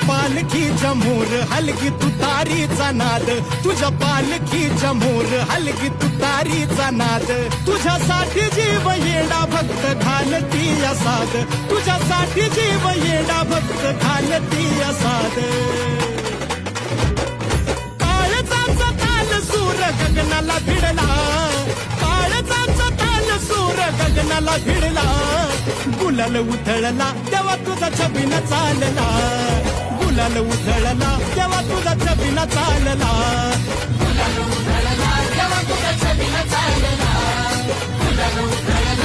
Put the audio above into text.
पालखीच्या मोर हलगी तुतारीचा नाद, तुझ्या पालखीच्या मोर हलगी तुतारीचा नाद. तुझ्यासाठी जीव येडा भक्त घालती या साद, तुझ्यासाठी जीव येडा भक्त घालती या साद. काळजाचा ताल सूर गगनाला भिडला, काळजाचा ताल सूर गगनाला भिडला. गुलाल उधळला तेव्हा तुझा छबिना चालला, गुलाल उधळला तेव्हा तुझा छबिना चालला. गुलाल उधळला तेव्हा तुझा छबिना चालला, गुलाल उधळला